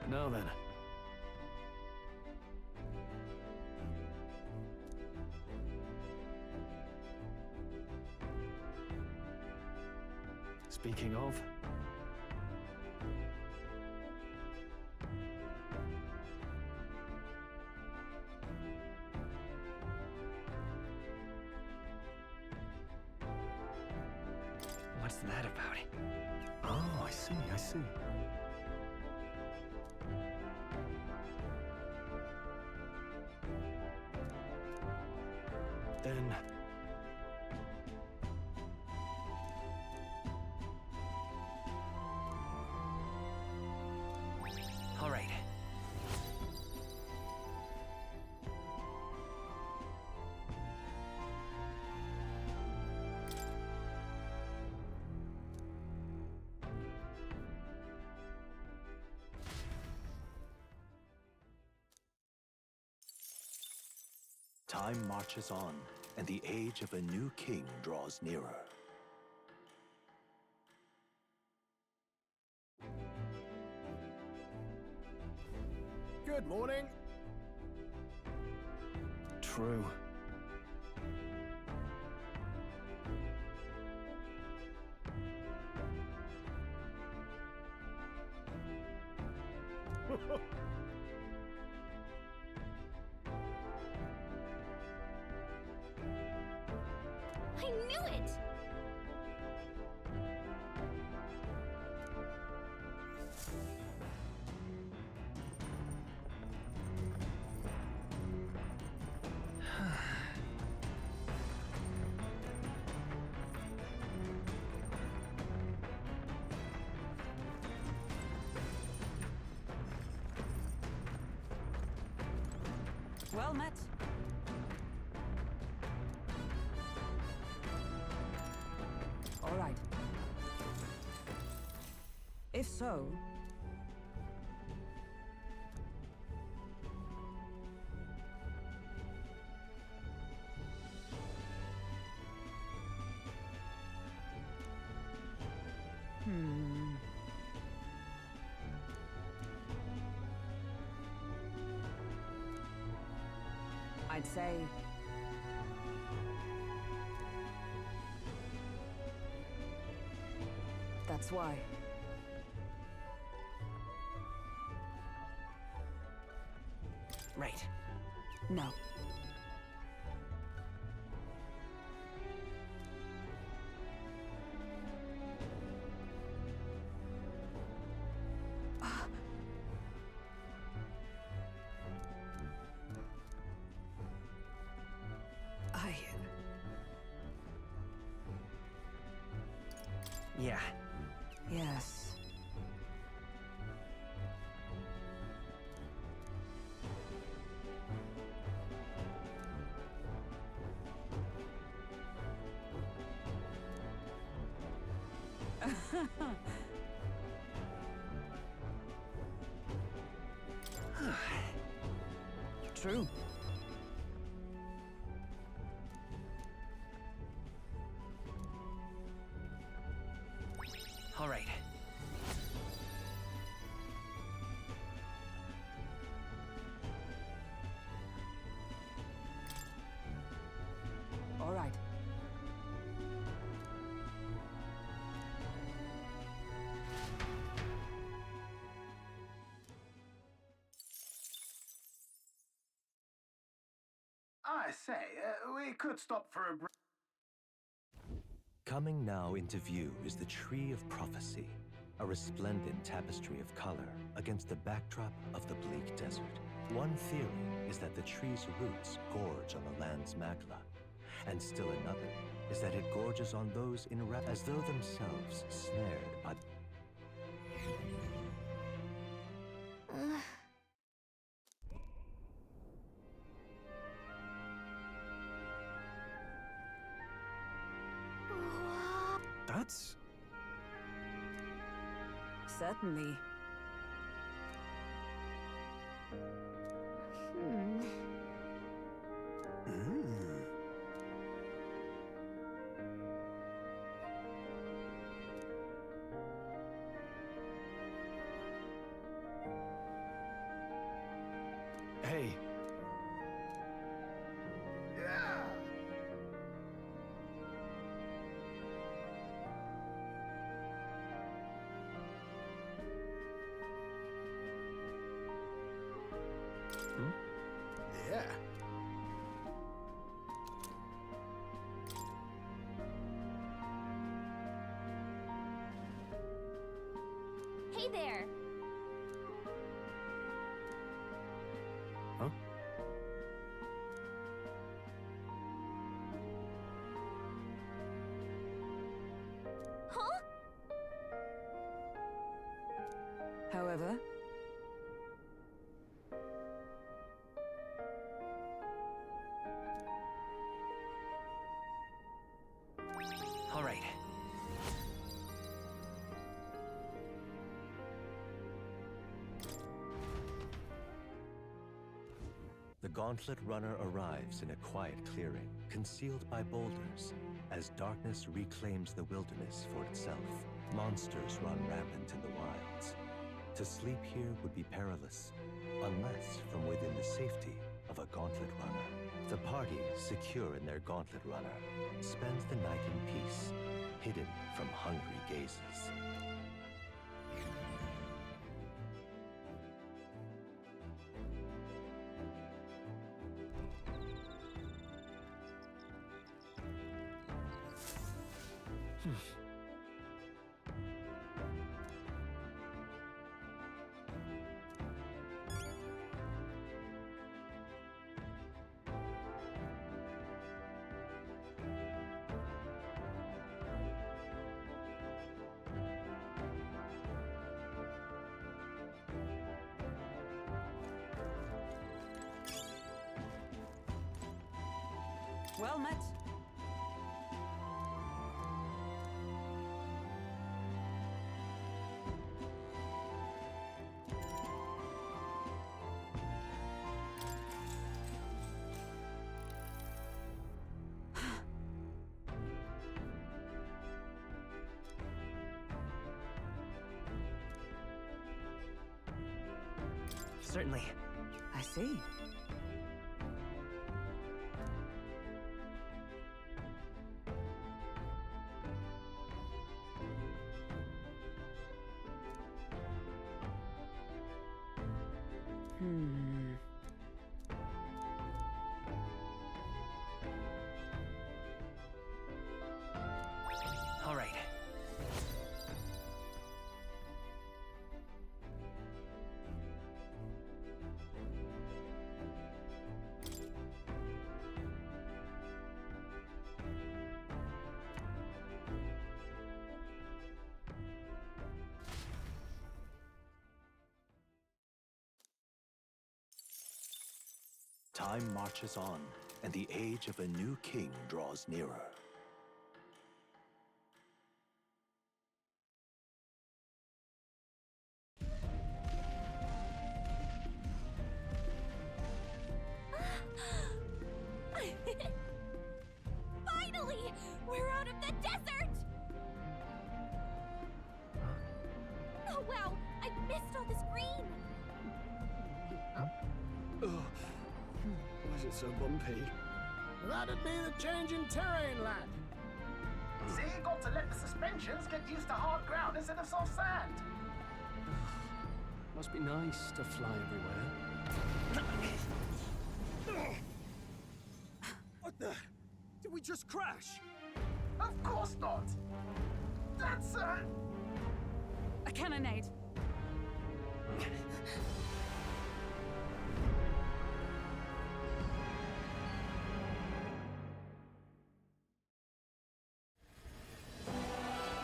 Now then. Speaking of... What's that about? Oh, I see, I see. Then... All right. Time marches on, and the age of a new king draws nearer. Good morning. True. I knew it! Well met. All right. If so... I'd say... That's why. Right. No. I... Yeah. Yes. True. All right. All right. I say, we could stop for a break. Coming now into view is the Tree of Prophecy, a resplendent tapestry of color against the backdrop of the bleak desert. One theory is that the tree's roots gorge on the land's magla, and still another is that it gorges on those as though themselves snared by... That's... Certainly. Yeah. Hey there! Huh? Huh? However, All right. The Gauntlet Runner arrives in a quiet clearing, concealed by boulders. As darkness reclaims the wilderness for itself, monsters run rampant in the wilds. To sleep here would be perilous, unless from within the safety of a Gauntlet Runner. The party, secure in their Gauntlet Runner, spends the night in peace, hidden from hungry gazes. well met. Certainly. I see. All right. Time marches on, and the age of a new king draws nearer. Finally! We're out of the desert! Oh wow! I missed all this green! Was it so bumpy? That'd be the change in terrain, lad. See, you got to let the suspensions get used to hard ground instead of soft sand. Must be nice to fly everywhere. What the? Did we just crash? Of course not. That's A cannonade.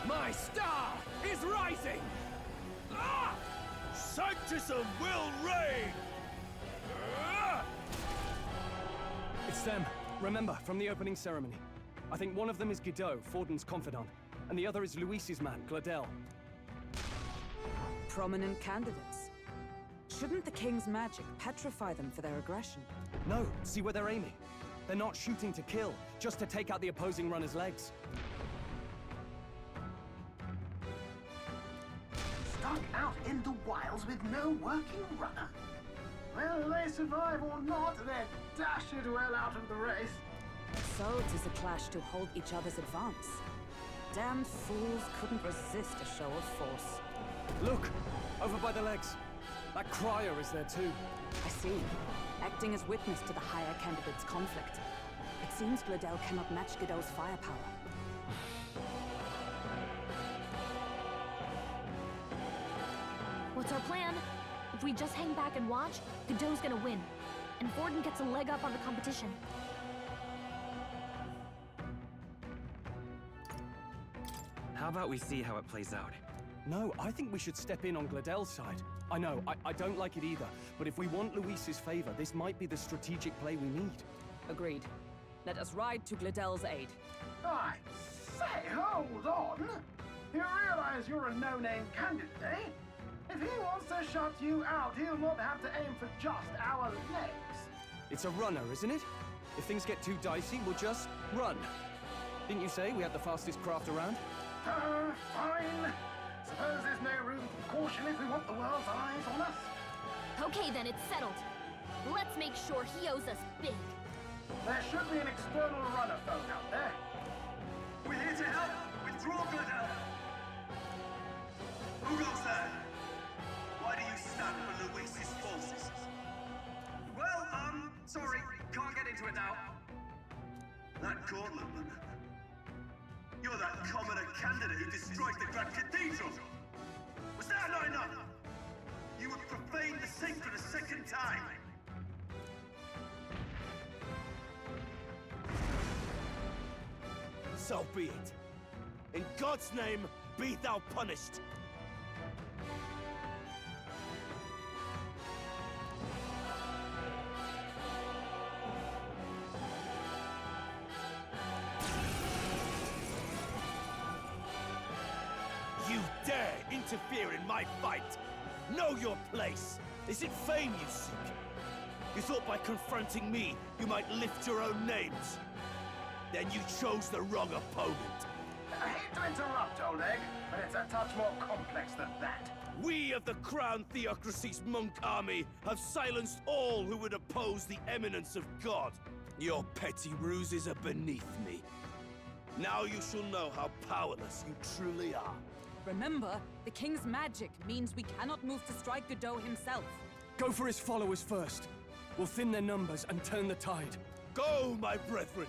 My star is rising! Ah! Sanctism will reign! Ah! It's them. Remember, from the opening ceremony. I think one of them is Guido, Forden's confidant, and the other is Luis's man, Gladel. Prominent candidates. Shouldn't the king's magic petrify them for their aggression? No, see where they're aiming. They're not shooting to kill, just to take out the opposing runner's legs. stuck out in the wilds with no working runner. Whether they survive or not, they're dashed well out of the race. So 'tis a clash to hold each other's advance. Damned fools couldn't resist a show of force. Look! Over by the legs. That crier is there too. I see. acting as witness to the higher candidate's conflict. It seems Gladel cannot match Godot's firepower. What's our plan? If we just hang back and watch, Godot's gonna win. And Forden gets a leg up on the competition. How about we see how it plays out? No, I think we should step in on Gladel's side. I know, I don't like it either, but if we want Luis's favor, this might be the strategic play we need. Agreed. Let us ride to Gladel's aid. I say, hold on. You realize you're a no-name candidate, eh? If he wants to shut you out, he'll not have to aim for just our legs. It's a runner, isn't it? If things get too dicey, we'll just run. Didn't you say we had the fastest craft around? Fine. Suppose there's no room for caution if we want the world's eyes on us. Okay then, it's settled. Let's make sure he owes us big. There should be an external runner phone out there. We're here to help! Withdraw, Gladel! Who goes there? Why do you stand for Luis's forces? Well, sorry, can't get into it now. That gauntlet, you're that commoner candidate who destroyed the Grand Cathedral! Was that not enough? You would profane the sacred a second time! So be it. In God's name, be thou punished. You dare interfere in my fight! Know your place! Is it fame you seek? You thought by confronting me, you might lift your own names? Then you chose the wrong opponent. I hate to interrupt, Oleg, but it's a touch more complex than that. We of the Crown Theocracy's monk army have silenced all who would oppose the eminence of God. Your petty ruses are beneath me. Now you shall know how powerless you truly are. Remember, the king's magic means we cannot move to strike Godot himself. Go for his followers first. We'll thin their numbers and turn the tide. Go, my brethren!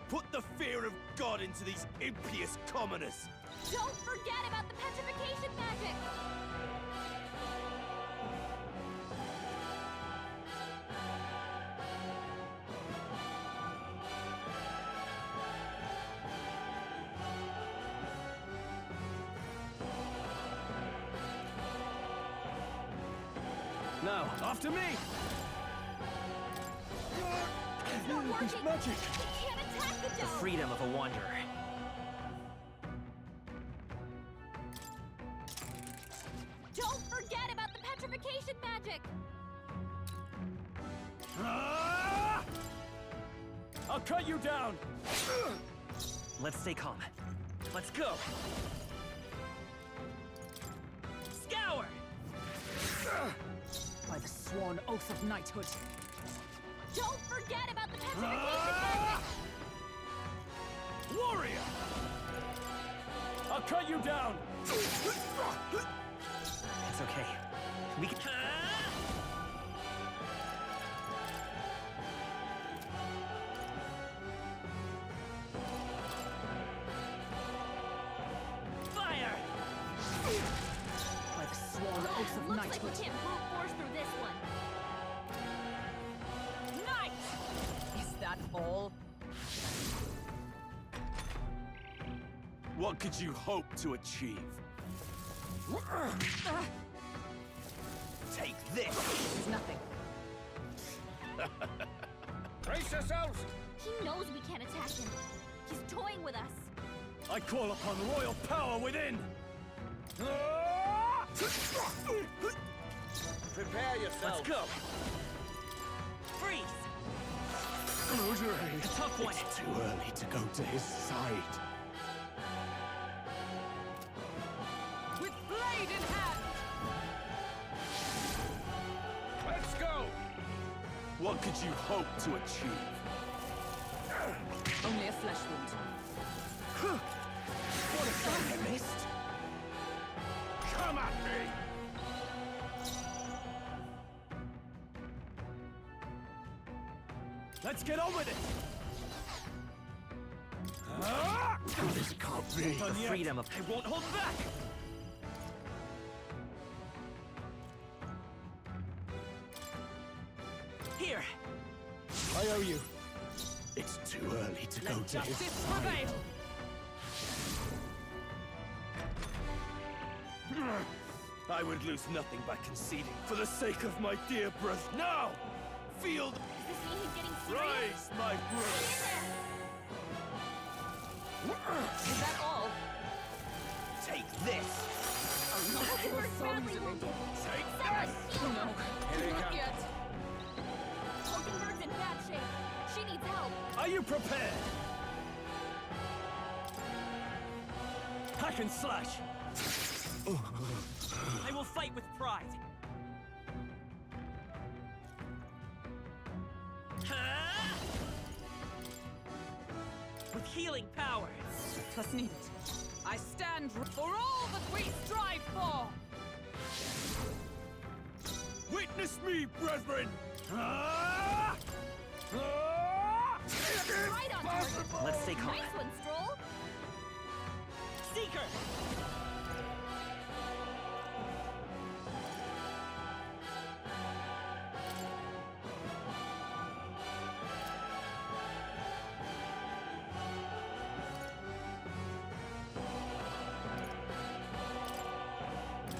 Put the fear of God into these impious commoners! Don't forget about the petrification magic! Now, after me! It's not working! It's magic! We can't attack the The dome! freedom of a wanderer. Don't forget about the petrification magic! Ah! I'll cut you down! Let's stay calm. Let's go! Scour! By the sworn oath of knighthood. Don't forget about the petrification magic! Warrior! I'll cut you down! It's okay. We can... Fire! By the sworn oath of Looks like knighthood. we can't brute force through this one. Knight! Is that all? What could you hope to achieve? Take this! This is nothing. Brace yourselves! He knows we can't attack him. He's toying with us. I call upon royal power within! Prepare yourself! Let's go! Freeze! Close your eyes. Tough one! It's too early to go to his side. With blade in hand! Let's go! What could you hope to achieve? Only a flesh wound. What a shot I missed! Come at me! Let's get on with it! This can't be. Done The yet. freedom of... I won't hold back! Here! I owe you. It's too early to go Let to his justice side. prevail! I would lose nothing by conceding for the sake of my dear brother. Now! Feel the... Does this mean he's getting serious? Rise, my brother! Is that all? Take this! Hulkenberg's badly wounded. Take Someone this! heal No, her. not yet. Hulkenberg's in bad shape. She needs help. Are you prepared? Hack and slash! I will fight with pride. With healing power. Twas needed. I stand for all that we strive for! Witness me, brethren! Right on target. Let's stay calm. Nice one, Stroll. Seeker!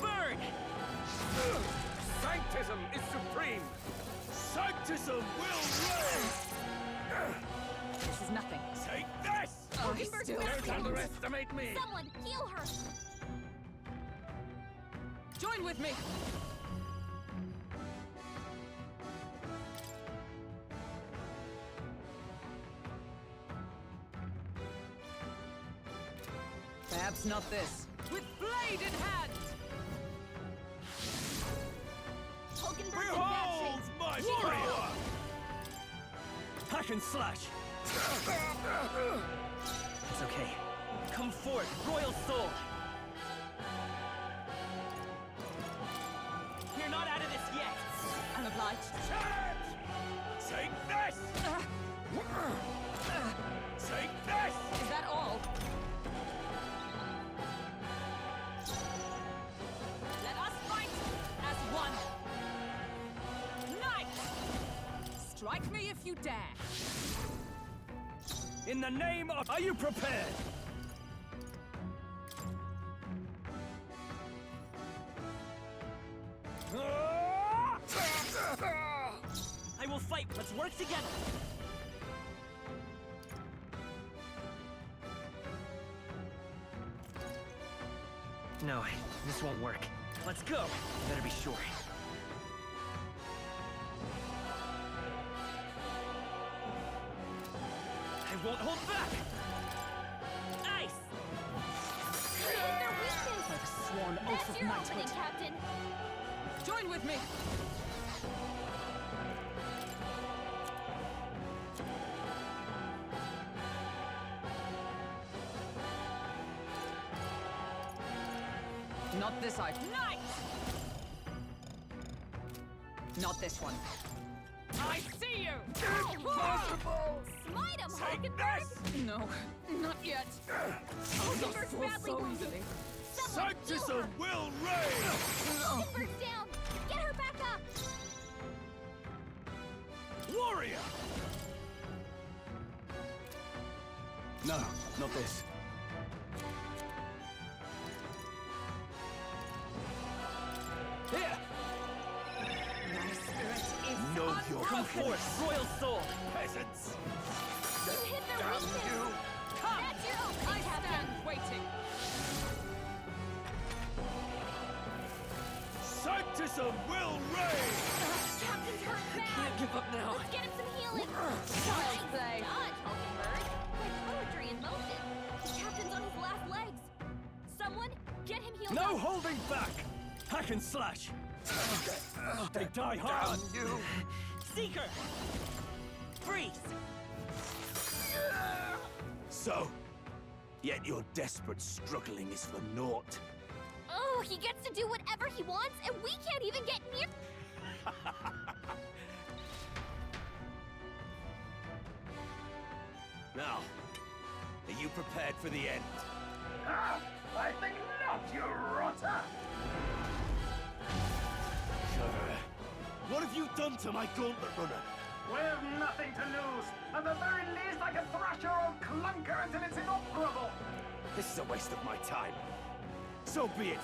Burn! Sanctism is supreme! Sanctism will reign! This is nothing. Take this! Hulkenberg's still badly can't wounded. underestimate me! Someone heal her. Join with me! Perhaps not this. With blade in hand! Hulkenberg's in bad Behold shape. my She needs warrior! help. Hack and slash! It's okay. Come forth, Royal Soul! We're not out of this yet! I'm obliged. Charge! Take this! Take this! Is that all? Let us fight as one! Knight! Strike me if you dare! In the name of... Are you prepared? I will fight. Let's work together. No, this won't work. Let's go. Better be sure. I won't hold back. Ice. Hit their weakness. By the sworn oath That's of your knighthood. opening, Captain. Join with me! Not this eye. Knight! Not this one. I see you! Smite him, Take Hulkenberg. this! No, not yet. Hulkenberg's Fall badly so wounded. easily. Someone heal Sanctism her. will reign! Hulkenberg's down. Get her back up. Warrior! No, not this. Here! My spirit is Know your Come unbroken. forth, Royal Soul. peasants! You hit their Damn weakness. you! Come! That's your opening, I Captain. stand waiting. Sanctism will reign! Captain's hurt bad. Can't give up now. Let's get him some healing. Child's play. Dodge, Hulkenberg. Like poetry in motion. The captain's on his last legs. Someone, get him healed No up. holding back! Hack and slash! They die hard! You! Seeker! Freeze! So, yet your desperate struggling is for naught. Oh, he gets to do whatever he wants, and we can't even get near. you prepared for the end? Ah, I think not, you rotter! What have you done to my gauntlet runner? We've nothing to lose. At the very least, I can thrash your old clunker until it's inoperable. This is a waste of my time. So be it.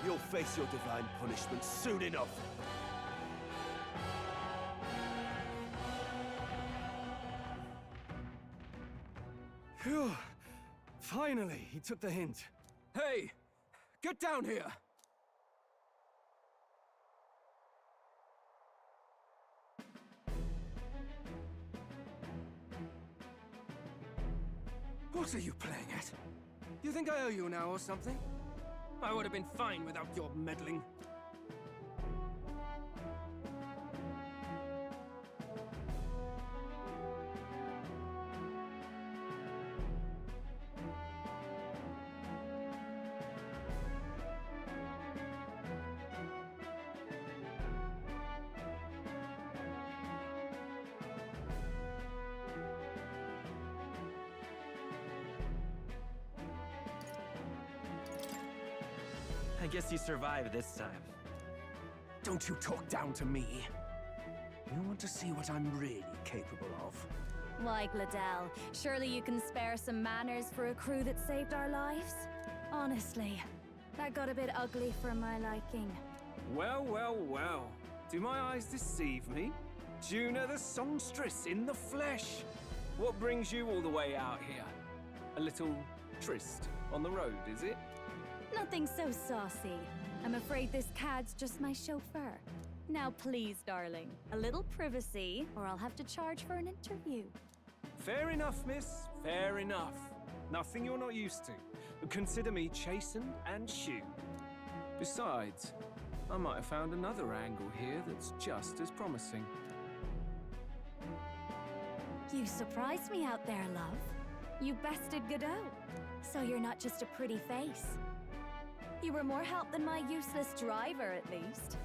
You'll face your divine punishment soon enough. Phew. Finally, he took the hint. Hey! Get down here! What are you playing at? You think I owe you now or something? I would have been fine without your meddling. I guess you survived this time. Don't you talk down to me. You want to see what I'm really capable of? Why, Gladell, surely you can spare some manners for a crew that saved our lives? Honestly, that got a bit ugly for my liking. Well, well, well. Do my eyes deceive me? Juna the songstress in the flesh. What brings you all the way out here? A little tryst on the road, is it? Nothing so saucy. I'm afraid this cad's just my chauffeur. Now please, darling, a little privacy, or I'll have to charge for an interview. Fair enough, miss. Fair enough. Nothing you're not used to. But consider me chastened and shoe. Besides, I might have found another angle here that's just as promising. You surprised me out there, love. You bested Godot. So you're not just a pretty face. You were more help than my useless driver, at least.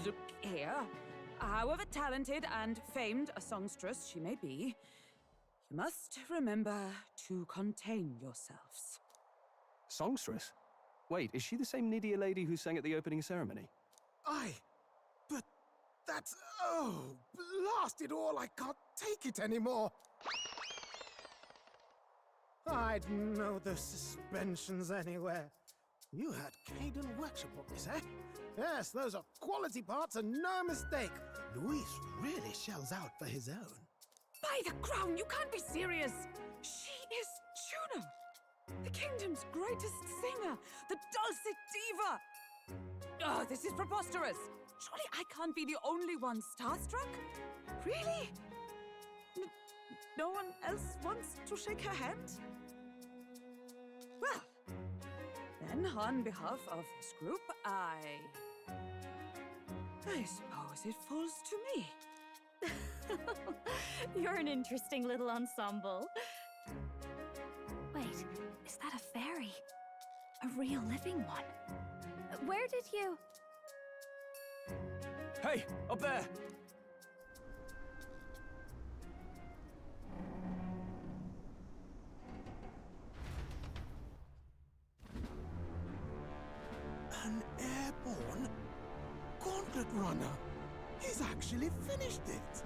Look here. However talented and famed a songstress she may be, you must remember to contain yourselves. Songstress? Wait, is she the same Nydia lady who sang at the opening ceremony? Aye, but that's... oh, blast it all, I can't take it anymore. I'd know the suspensions anywhere. You had Caden workshop on this, eh? Yes, those are quality parts and no mistake. Luis really shells out for his own. By the crown, you can't be serious! She is Juna! The kingdom's greatest singer! The dulcet diva! Oh, this is preposterous! Surely I can't be the only one starstruck? Really? No one else wants to shake her hand? Well, then on behalf of this group, I suppose it falls to me. You're an interesting little ensemble. Wait, is that a fairy? A real living one? Where did you... Hey, up there! An airborne gauntlet runner. He's actually finished it.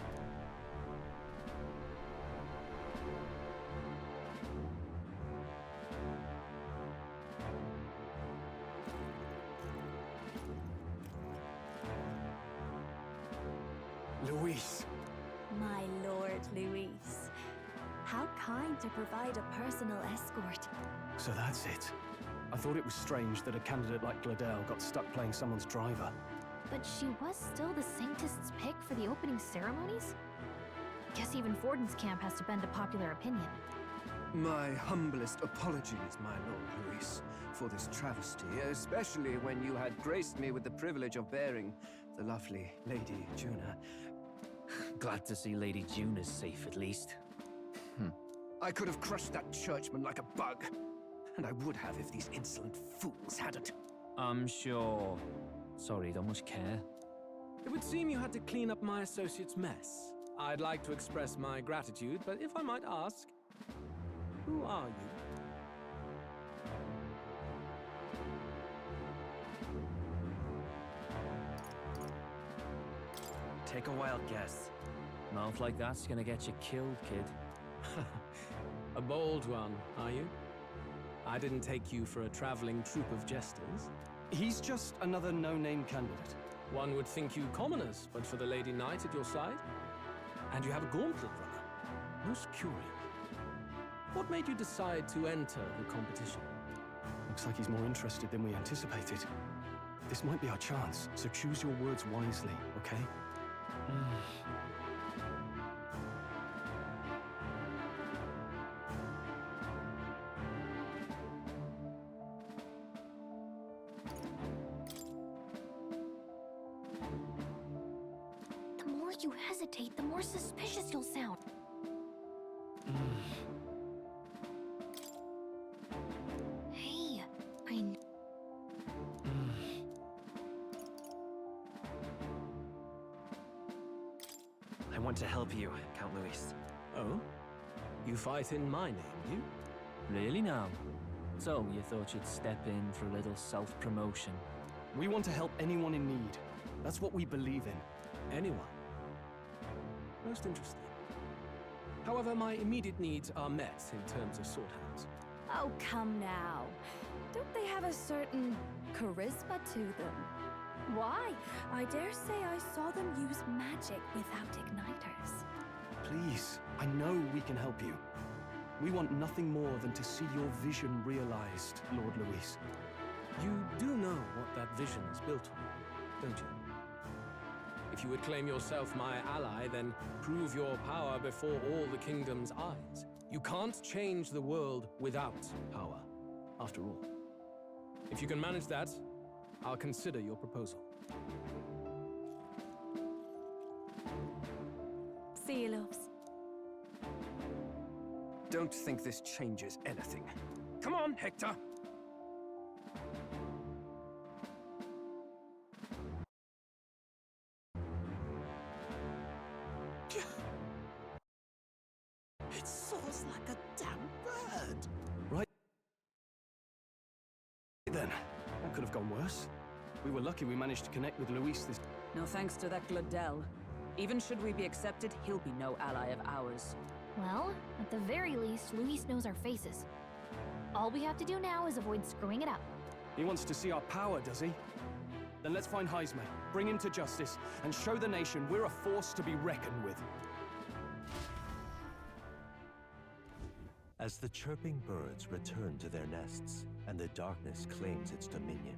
Luis. My Lord Luis. How kind to provide a personal escort. So that's it. I thought it was strange that a candidate like Gladell got stuck playing someone's driver. But she was still the Saintist's pick for the opening ceremonies? Guess even Forden's camp has to bend to popular opinion. My humblest apologies, my Lord Luis, for this travesty, especially when you had graced me with the privilege of bearing the lovely Lady Juna. Glad to see Lady Juna's safe, at least. I could have crushed that churchman like a bug. And I would have if these insolent fools hadn't. I'm sure. Sorry, don't much care. It would seem you had to clean up my associate's mess. I'd like to express my gratitude, but if I might ask, who are you? Take a wild guess. Mouth like that's gonna get you killed, kid. A bold one, are you? I didn't take you for a traveling troupe of jesters. He's just another no-name candidate. One would think you commoners, but for the Lady Knight at your side. And you have a gauntlet runner. Most curious. What made you decide to enter the competition? Looks like he's more interested than we anticipated. This might be our chance, so choose your words wisely, okay? The more you hesitate, the more suspicious you'll sound. Hey, I want to help you, Count Luis. Oh? You fight in my name, you? Really now? So, you thought you'd step in for a little self-promotion? We want to help anyone in need. That's what we believe in. Anyone? Most interesting. However, my immediate needs are met in terms of sword hands. Oh, come now. Don't they have a certain charisma to them? Why? I dare say I saw them use magic without igniters. Please, I know we can help you. We want nothing more than to see your vision realized, Lord Luis. You do know what that vision is built on, don't you? If you would claim yourself my ally, then prove your power before all the kingdom's eyes. You can't change the world without power, after all. If you can manage that, I'll consider your proposal. See you, loves. Don't think this changes anything. Come on, Hector! It soars like a damn bird. Right then, that could have gone worse. We were lucky we managed to connect with Luis this... No thanks to that Gladel. Even should we be accepted, he'll be no ally of ours. well, at the very least, Luis knows our faces. All we have to do now is avoid screwing it up. He wants to see our power, does he? Then let's find Heisme, bring him to justice, and show the nation we're a force to be reckoned with. As the chirping birds return to their nests and the darkness claims its dominion,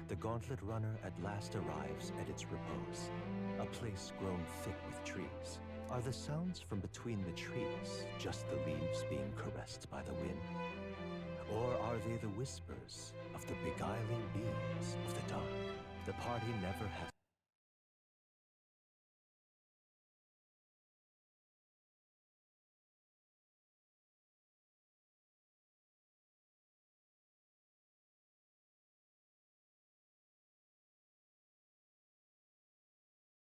the Gauntlet Runner at last arrives at its repose, a place grown thick with trees. Are the sounds from between the trees just the leaves being caressed by the wind? Or are they the whispers of the beguiling beams of the dark? The party never has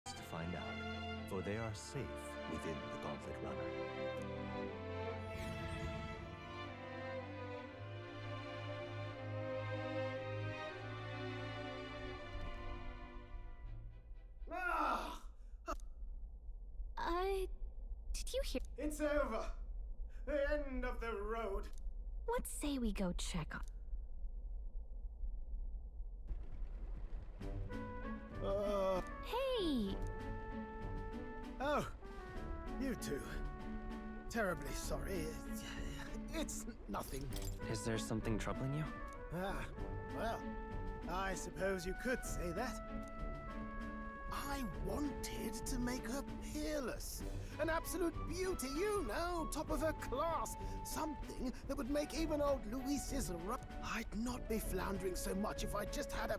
to find out, for they are safe within the Gauntlet Runner. Did you hear? It's over. The end of the road. What say we go check on... Hey! Oh, you two. Terribly sorry. It's nothing. Is there something troubling you? Ah, well, I suppose you could say that. I wanted to make her peerless. An absolute beauty, you know, top of her class. Something that would make even old Luis's I'd not be floundering so much if I just had a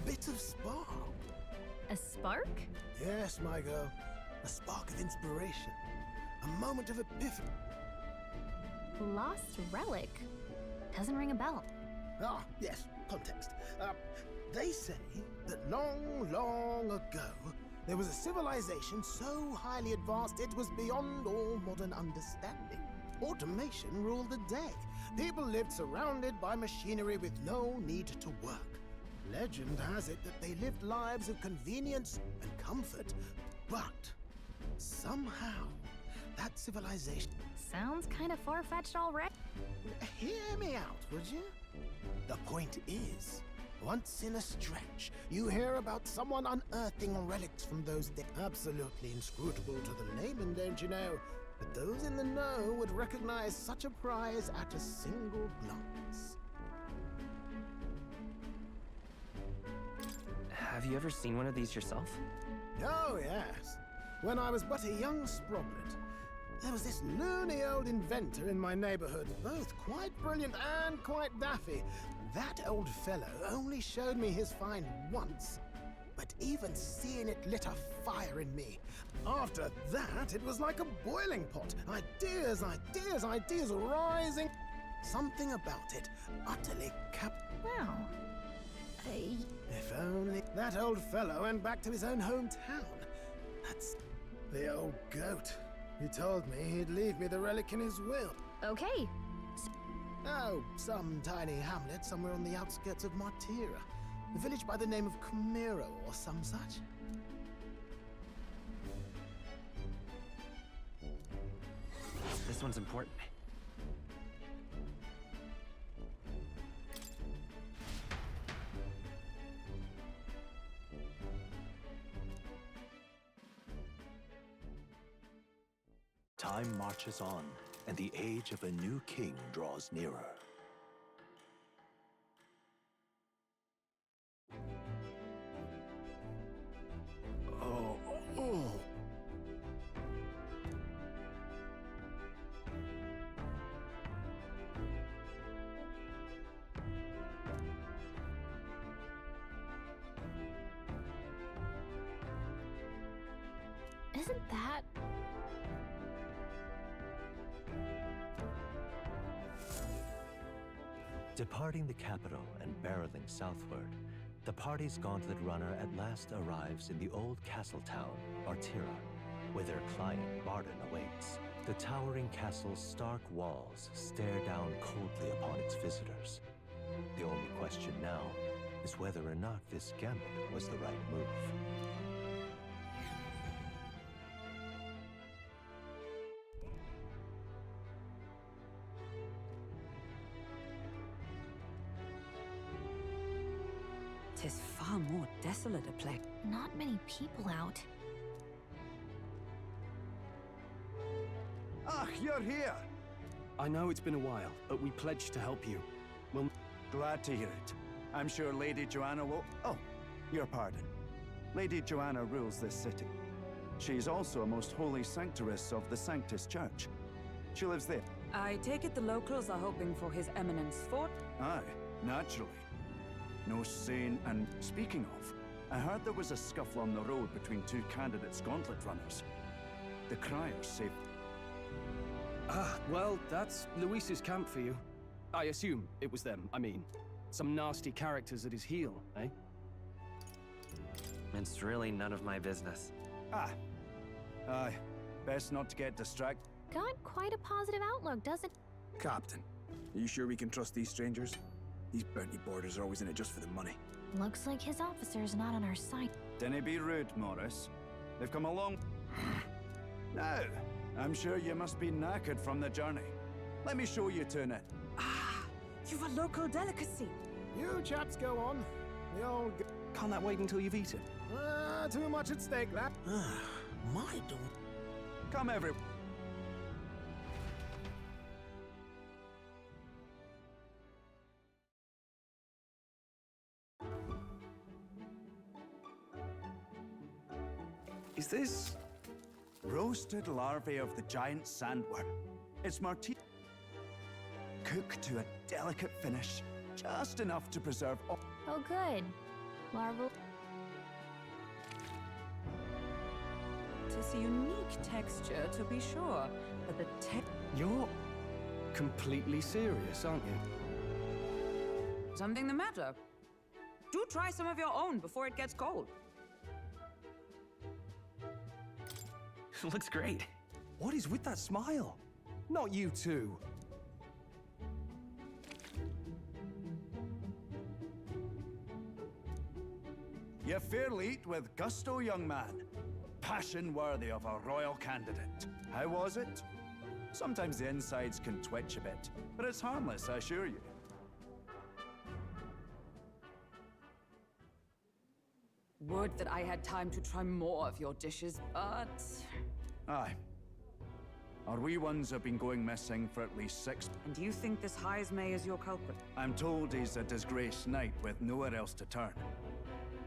bit of spark. A spark? Yes, my girl. A spark of inspiration. A moment of epiphany. Lost relic? Doesn't ring a bell. Ah, yes, context. They say that long, long ago, There was a civilization so highly advanced it was beyond all modern understanding. Automation ruled the day. People lived surrounded by machinery with no need to work. Legend has it that they lived lives of convenience and comfort, but somehow that civilization... Sounds kind of far-fetched already. Hear me out, would you? The point is, once in a stretch, you hear about someone unearthing relics from those days. Absolutely inscrutable to the layman, don't you know? But those in the know would recognize such a prize at a single glance. Have you ever seen one of these yourself? Oh, yes. When I was but a young sproglet, there was this loony old inventor in my neighborhood, both quite brilliant and quite daffy. That old fellow only showed me his find once, but even seeing it lit a fire in me. After that, it was like a boiling pot. Ideas, ideas, ideas rising. Something about it utterly Wow. If only that old fellow went back to his own hometown. That's the old goat. He told me he'd leave me the relic in his will. Okay. Oh, some tiny hamlet somewhere on the outskirts of Martira. A village by the name of Camiro or some such. This one's important. Time marches on, and the age of a new king draws nearer. Oh. Isn't that... Departing the capital and barreling southward, the party's gauntlet runner at last arrives in the old castle town, Martira, where their client, Barden, awaits. The towering castle's stark walls stare down coldly upon its visitors. The only question now is whether or not this gambit was the right move. Tis far more desolate a place. Not many people out. Ah, you're here! I know it's been a while, but we pledged to help you. We'll... Glad to hear it. I'm sure Lady Joanna will... Oh, your pardon. Lady Joanna rules this city. She's also a most holy sanctoress of the Sanctus Church. She lives there. I take it the locals are hoping for His Eminence fort? Aye, naturally. No saying, and speaking of, I heard there was a scuffle on the road between two candidates gauntlet runners. The criers say... Ah, well, that's Luis's camp for you. I assume it was them, I mean. Some nasty characters at his heel, eh? It's really none of my business. Ah. Aye. Best not to get distracted. Got quite a positive outlook, doesn't... Captain, are you sure we can trust these strangers? These bounty boarders are always in it just for the money. Looks like his officer's not on our side. Dinna be rude, Morris. They've come along... Now, I'm sure you must be knackered from the journey. Let me show you to it. Ah, you've a local delicacy. You chaps go on. The old... Can't that wait until you've eaten? Too much at stake, lad. My daughter. Come, everyone. Is this... Roasted larvae of the giant sandworm. It's martini. Cooked to a delicate finish. Just enough to preserve all... Oh, good. Larval... Tis a unique texture, to be sure, but the You're completely serious, aren't you? Something the matter? Do try some of your own before it gets cold. Looks great. What is with that smile? Not you too. You fairly eat with gusto, young man. Passion worthy of a royal candidate. How was it? Sometimes the insides can twitch a bit, but it's harmless, I assure you. Would that I had time to try more of your dishes, but... Aye. Our wee ones have been going missing for at least 6... And you think this Heismay is your culprit? I'm told he's a disgraced knight with nowhere else to turn.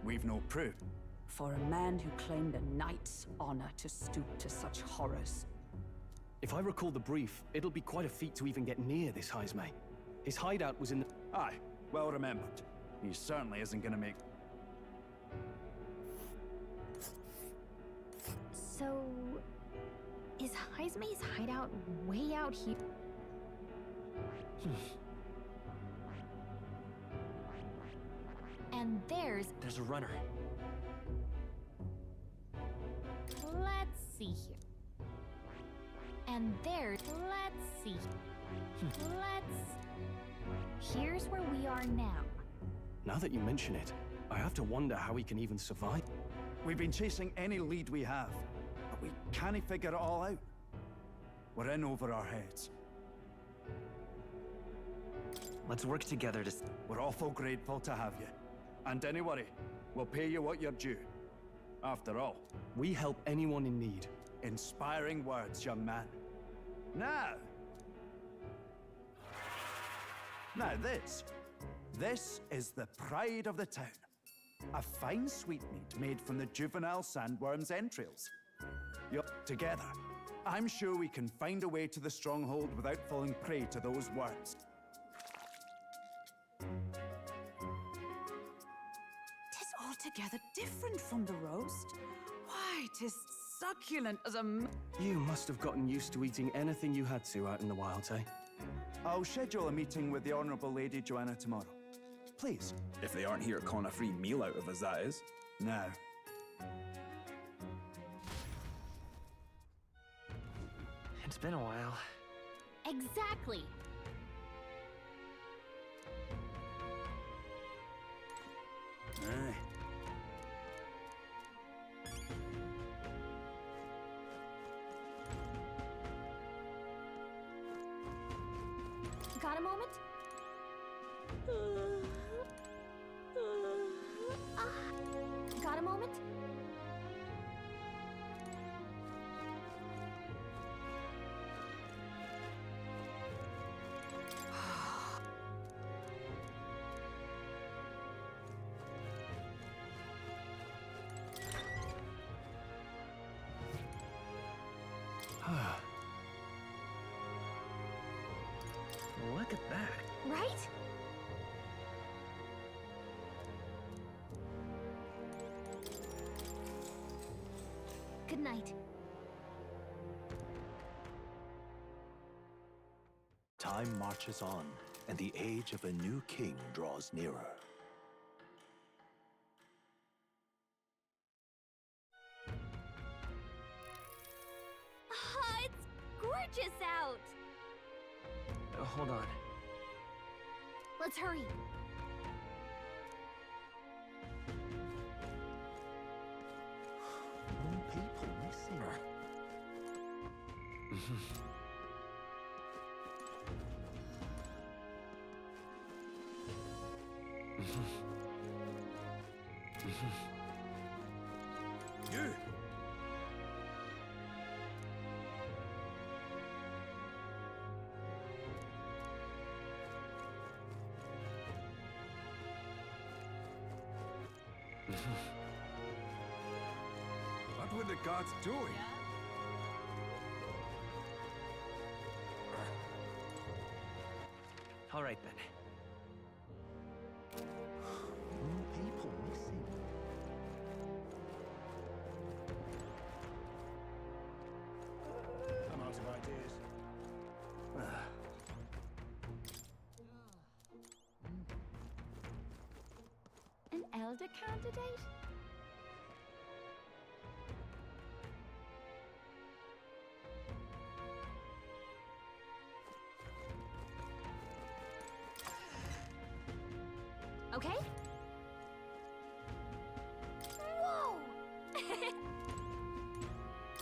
We've no proof. For a man who claimed a knight's honor to stoop to such horrors. If I recall the brief, it'll be quite a feat to even get near this Heismay. His hideout was in the... Aye, well remembered. He certainly isn't gonna make... So... is Heismay's hideout way out here? And there's a runner. Let's see here. And there's... let's see. Here's where we are now. Now that you mention it, I have to wonder how he can even survive. We've been chasing any lead we have, but we can't figure it all out. We're in over our heads. Let's work together to... We're awful grateful to have you. And don't worry, we'll pay you what you're due. After all, we help anyone in need. Inspiring words, young man. Now this is the pride of the town. A fine sweetmeat made from the juvenile sandworm's entrails. Together, I'm sure we can find a way to the stronghold without falling prey to those worms. Tis altogether different from the roast. Why, tis succulent as a... You must have gotten used to eating anything you had to out in the wilds, eh? I'll schedule a meeting with the Honourable Lady Joanna tomorrow. Please. If they aren't here calling a free meal out of us, that is. No. It's been a while. Exactly. Aye. Got a moment? Got a moment? Look at that. Right? Good night. Time marches on, and the age of a new king draws nearer. It's gorgeous out! Hold on. Let's hurry. No people missing. You! What were the gods doing? All right, then. No people missing. I'm out of ideas. An elder candidate?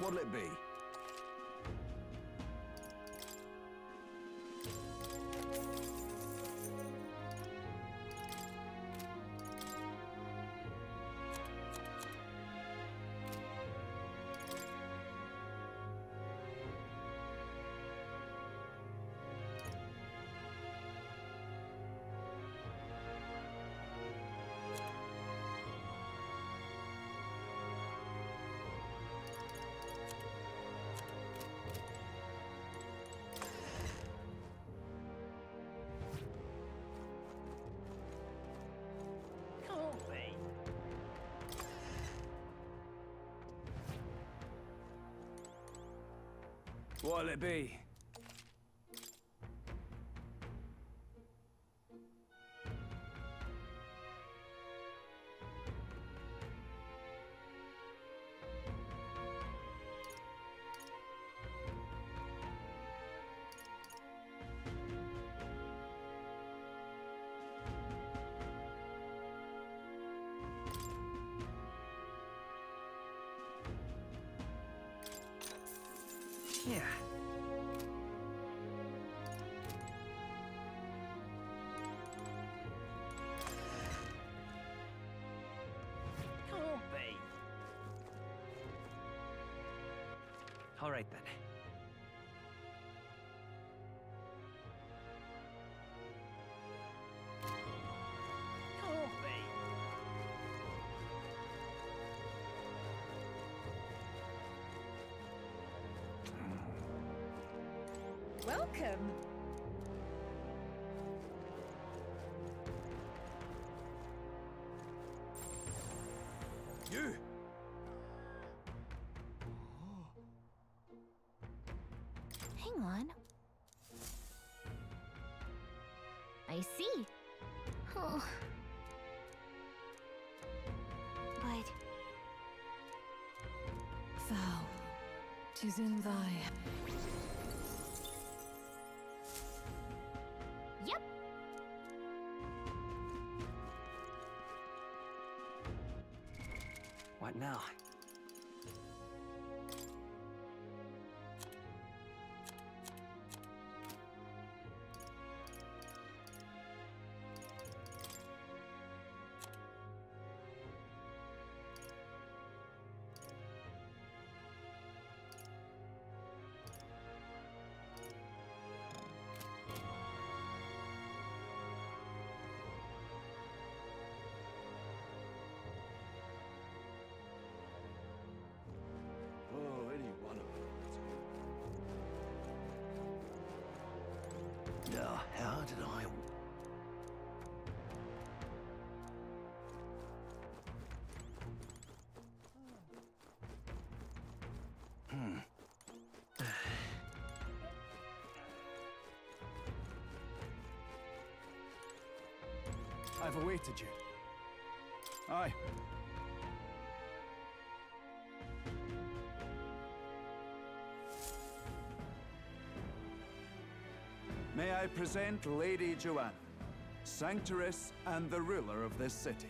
What'll it be? What'll it be? Yeah. Can't be. All right then. Can't be. Welcome. You! Hang on. I see. Oh. But Thou, 'tis in thy... yep. What now? Oh, any one of them. Now, how did I... I've awaited you. Aye. May I present Lady Joanna, Sanctoress and the ruler of this city.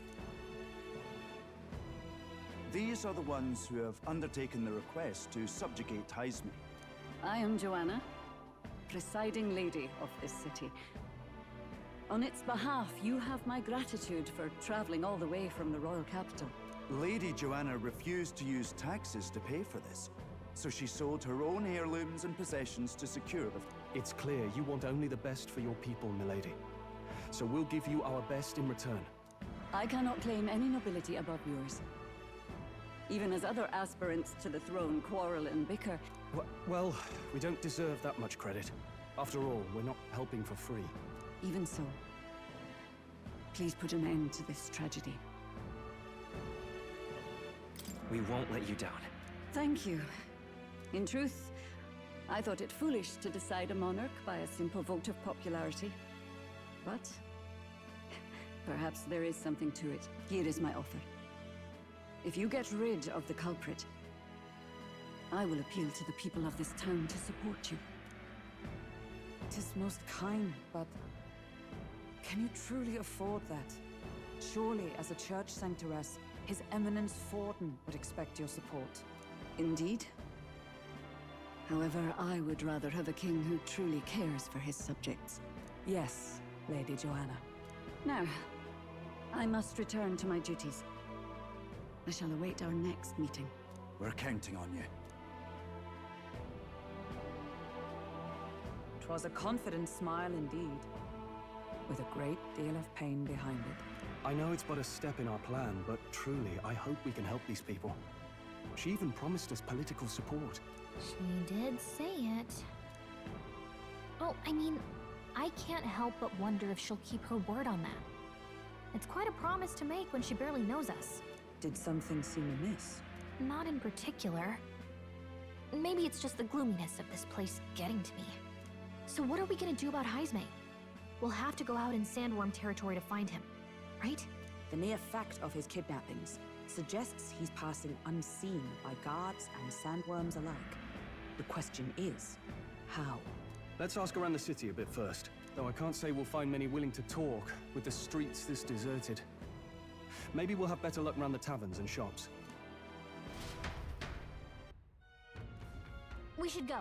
These are the ones who have undertaken the request to subjugate Heisme. I am Joanna, presiding lady of this city. On its behalf, you have my gratitude for traveling all the way from the royal capital. Lady Joanna refused to use taxes to pay for this, so she sold her own heirlooms and possessions to secure the... It's clear you want only the best for your people, milady. So we'll give you our best in return. I cannot claim any nobility above yours. Even as other aspirants to the throne quarrel and bicker. Well, we don't deserve that much credit. After all, we're not helping for free. Even so, please put an end to this tragedy. We won't let you down. Thank you. In truth, I thought it foolish to decide a monarch by a simple vote of popularity. But perhaps there is something to it. Here is my offer. If you get rid of the culprit, I will appeal to the people of this town to support you. It is most kind, but can you truly afford that? Surely, as a church sanctoress, His Eminence Forden would expect your support. Indeed, However, I would rather have a king who truly cares for his subjects. Yes, Lady Joanna. Now, I must return to my duties. I shall await our next meeting. We're counting on you. 'Twas a confident smile indeed, with a great deal of pain behind it. I know it's but a step in our plan, but truly, I hope we can help these people. She even promised us political support. She did say it. Oh, I mean, I can't help but wonder if she'll keep her word on that. It's quite a promise to make when she barely knows us. Did something seem amiss? Not in particular. Maybe it's just the gloominess of this place getting to me. So what are we gonna do about Heismay? We'll have to go out in Sandworm territory to find him, right? The mere fact of his kidnappings suggests he's passing unseen by guards and sandworms alike. The question is, how? Let's ask around the city a bit first. Though I can't say we'll find many willing to talk, with the streets this deserted. Maybe we'll have better luck around the taverns and shops. We should go.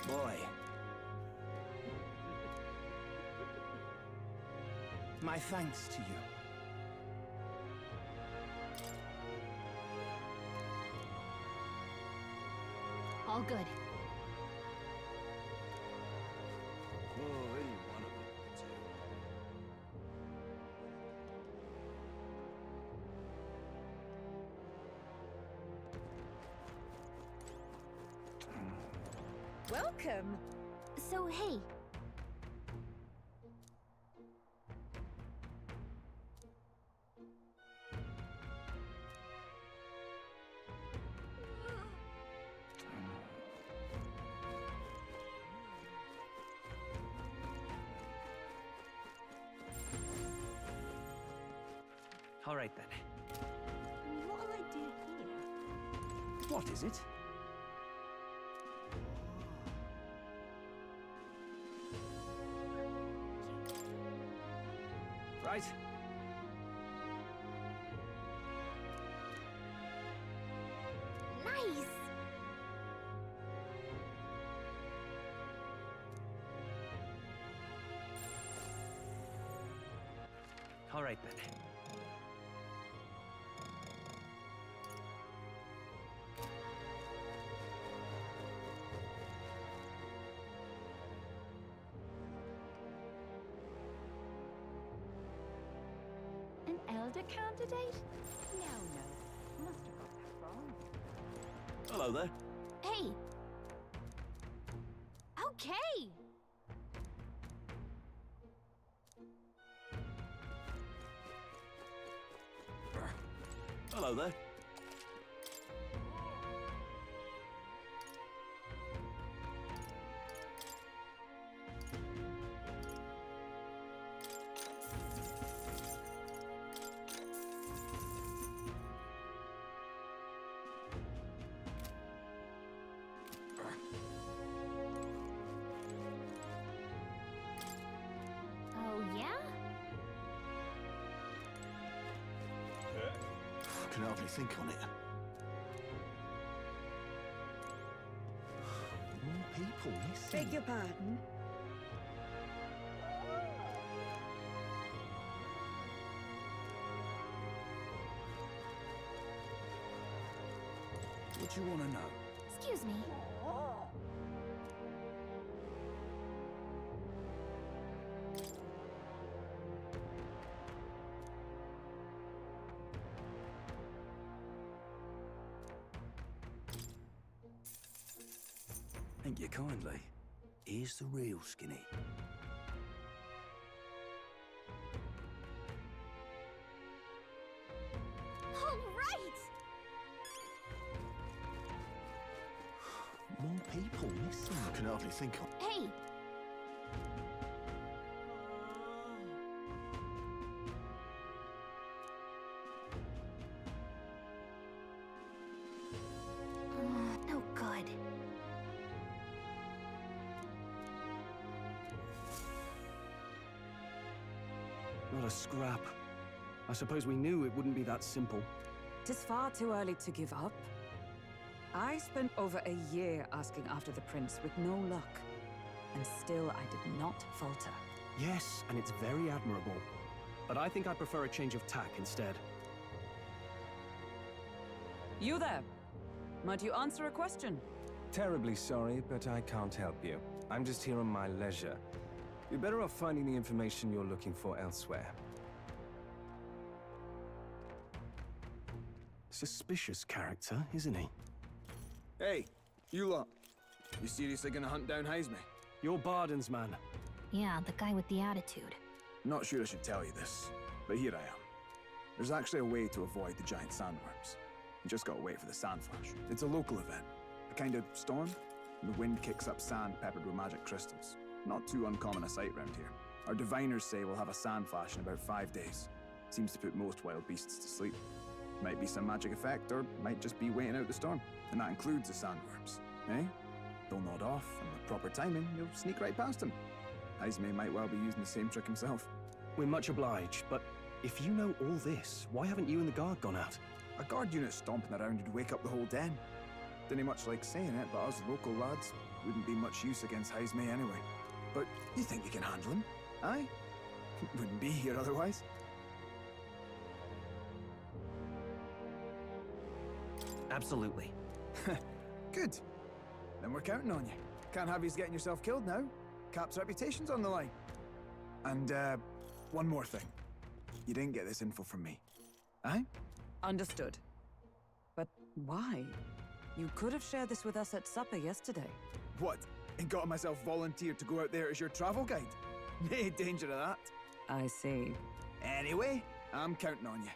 Boy. My thanks to you. All good. Oh, any one of them would do. Welcome! So, hey. All right then. What will I do here? What is it? Right. Nice! All right then. An elder candidate? No. Must have got that wrong. Hello there. Hey! Okay! Hello there. Oh, yeah? I can hardly think on it. More people missing. Beg your pardon? What do you want to know? Excuse me. Thank you kindly. Here's the real skinny. All right! people missing. I can hardly think of. Hey! No good. Not a scrap. I suppose we knew it wouldn't be that simple. Tis far too early to give up. I spent over a year asking after the prince with no luck. And still I did not falter. Yes, and it's very admirable. But I think I'd prefer a change of tack instead. You there! Might you answer a question? Terribly sorry, but I can't help you. I'm just here on my leisure. You're better off finding the information you're looking for elsewhere. Suspicious character, isn't he? Hey, you lot. You seriously gonna hunt down Heisme? You're Barden's man. Yeah, the guy with the attitude. Not sure I should tell you this, but here I am. There's actually a way to avoid the giant sandworms. You just gotta wait for the sand flash. It's a local event. A kind of storm. The wind kicks up sand peppered with magic crystals. Not too uncommon a sight round here. Our diviners say we'll have a sand flash in about 5 days. Seems to put most wild beasts to sleep. Might be some magic effect, or might just be waiting out the storm. And that includes the sandworms, eh? They'll nod off, and with proper timing, you'll sneak right past them. Heisme might well be using the same trick himself. We're much obliged, but if you know all this, why haven't you and the guard gone out? A guard unit stomping around would wake up the whole den. Didn't much like saying it, but us local lads wouldn't be much use against Heisme anyway. But you think you can handle him? Aye? Wouldn't be here otherwise. Absolutely. Good. Then we're counting on you. Can't have you getting yourself killed now. Cap's reputation's on the line. And, one more thing. You didn't get this info from me. Aye? Understood. But why? You could have shared this with us at supper yesterday. What? And got myself volunteered to go out there as your travel guide? Nae danger of that. I see. Anyway, I'm counting on you.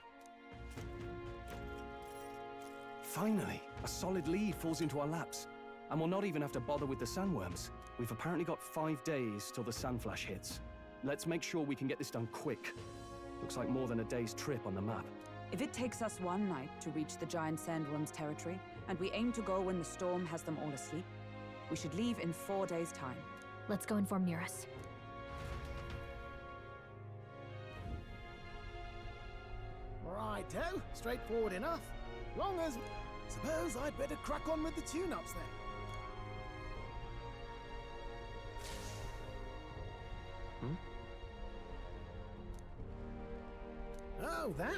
Finally, a solid lead falls into our laps. And we'll not even have to bother with the sandworms. We've apparently got 5 days till the sandflash hits. Let's make sure we can get this done quick. Looks like more than a day's trip on the map. If it takes us one night to reach the giant sandworm's territory, and we aim to go when the storm has them all asleep, we should leave in 4 days' time. Let's go inform Nearest. Righto, straightforward enough. Long as... Suppose I'd better crack on with the tune-ups then. Oh, that?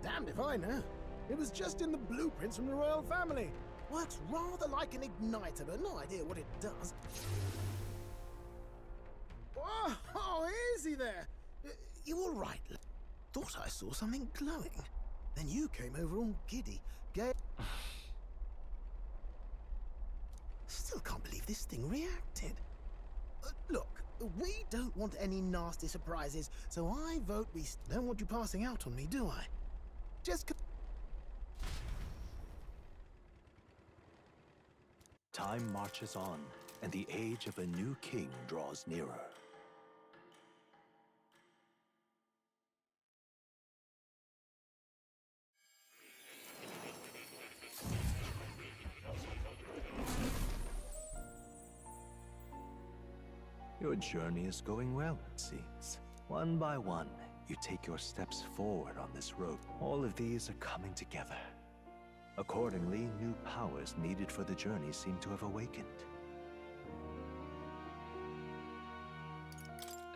Damned if I know. It was just in the blueprints from the royal family. Works rather like an igniter, but no idea what it does. Oh, easy there. You all right? Thought I saw something glowing. Then you came over all giddy. Still can't believe this thing reacted. Look, we don't want any nasty surprises, so I vote we don't want you passing out on me, do I? Just... Time marches on, and the age of a new king draws nearer. Your journey is going well, it seems. One by one, you take your steps forward on this road. All of these are coming together. Accordingly, new powers needed for the journey seem to have awakened.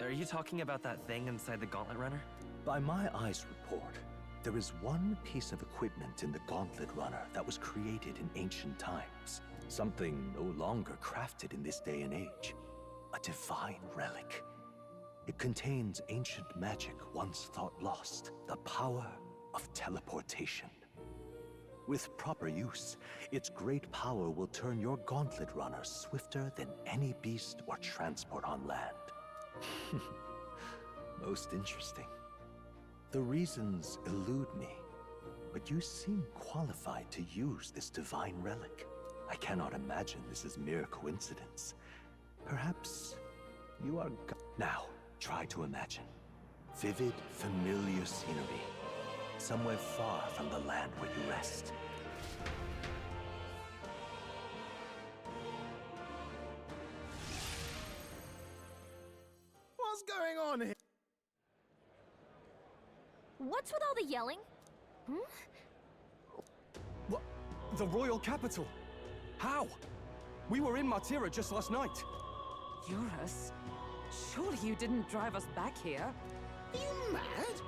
Are you talking about that thing inside the Gauntlet Runner? By my eyes report, there is one piece of equipment in the Gauntlet Runner that was created in ancient times. Something no longer crafted in this day and age. A divine relic. It contains ancient magic once thought lost. The power of teleportation. With proper use, its great power will turn your Gauntlet Runner swifter than any beast or transport on land. Most interesting. The reasons elude me, but you seem qualified to use this divine relic. I cannot imagine this is mere coincidence. Perhaps you are... Now, try to imagine. Vivid, familiar scenery. Somewhere far from the land where you rest. What's going on here? What's with all the yelling? Hmm? What? The royal capital? How? We were in Martira just last night. Eurus? Surely you didn't drive us back here? Are you mad?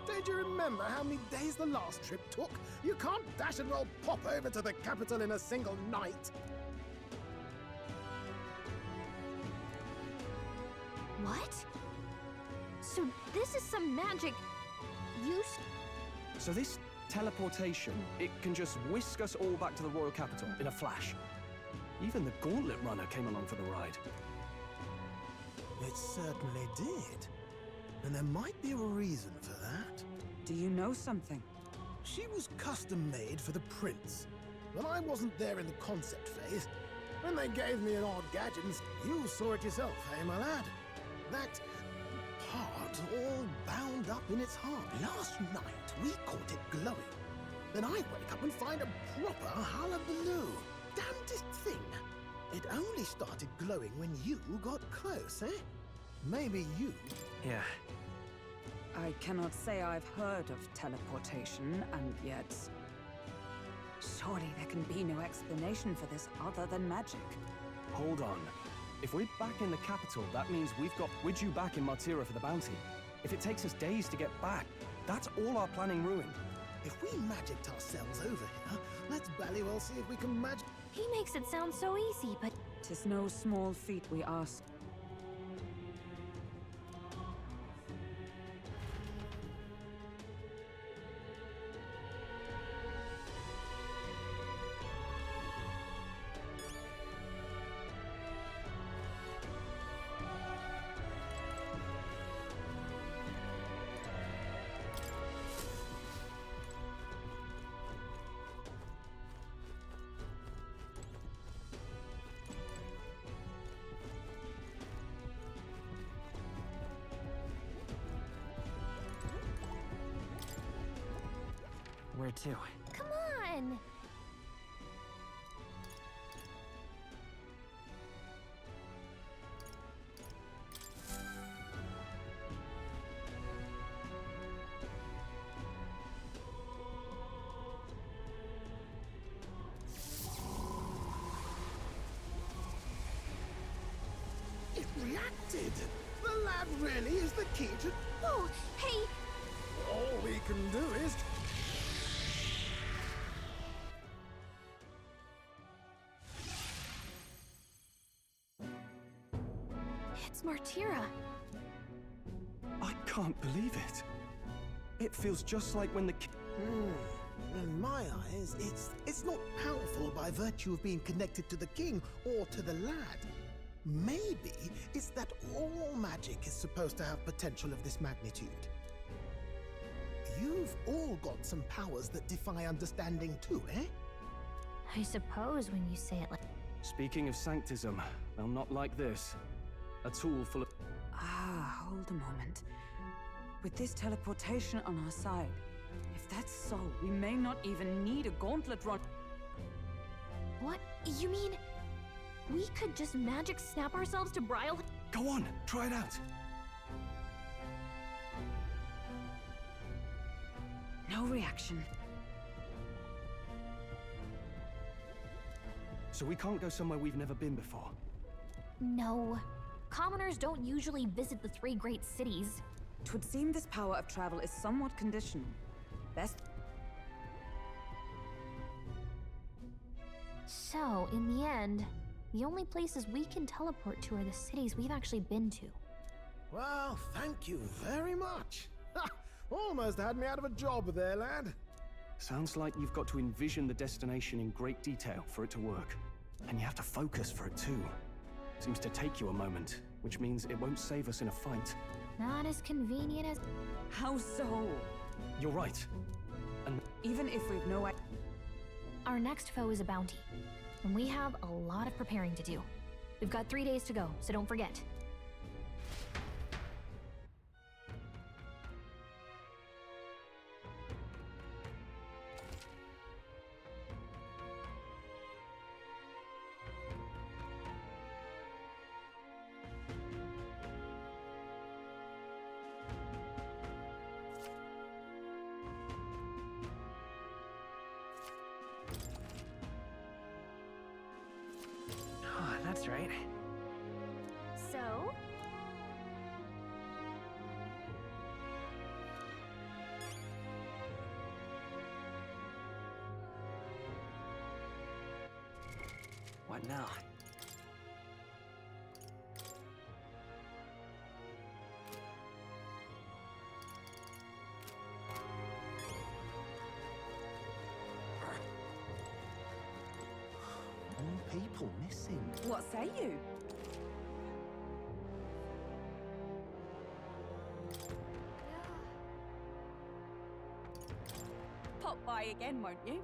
Don't you remember how many days the last trip took? You can't dash and roll pop over to the capital in a single night. What? So this is some magic used... So this teleportation, it can just whisk us all back to the royal capital in a flash. Even the gauntlet runner came along for the ride. It certainly did. And there might be a reason for that. Do you know something? She was custom-made for the prince. When I wasn't there in the concept phase, when they gave me an odd gadget, you saw it yourself, eh, my lad? That part all bound up in its heart. Last night, we caught it glowing. Then I wake up and find a proper hullabaloo. Damnedest thing. It only started glowing when you got close, eh? Maybe you... Yeah. I cannot say I've heard of teleportation, and yet... Surely there can be no explanation for this other than magic. Hold on. If we're back in the capital, that means we've got you back in Martira for the bounty. If it takes us days to get back, that's all our planning ruined. If we magicked ourselves over here, let's bally well see if we can magic... He makes it sound so easy, but... 'Tis no small feat we ask. Where to? Come on! It reacted! The lad really is the key to... Oh, hey! All we can do is... It's Martira. I can't believe it. It feels just like when the... In my eyes, it's not powerful by virtue of being connected to the king or to the lad. Maybe it's that all magic is supposed to have potential of this magnitude. You've all got some powers that defy understanding too, eh? I suppose when you say it like... Speaking of sanctism, well, not like this. A tool full of... Ah, hold a moment. With this teleportation on our side, if that's so, we may not even need a gauntlet run. What? You mean... we could just magic snap ourselves to Brile? Go on, try it out. No reaction. So we can't go somewhere we've never been before? No. Commoners don't usually visit the three great cities. 'Twould seem this power of travel is somewhat conditional. Best... So, in the end, the only places we can teleport to are the cities we've actually been to. Well, thank you very much. Ha! Almost had me out of a job there, lad. Sounds like you've got to envision the destination in great detail for it to work. And you have to focus for it too. Seems to take you a moment, which means it won't save us in a fight. Not as convenient as... How so? You're right. And even if we've no idea... Our next foe is a bounty. And we have a lot of preparing to do. We've got 3 days to go, so don't forget. Oh, that's right. So? What now? More people missing. What say you? Pop by again, won't you?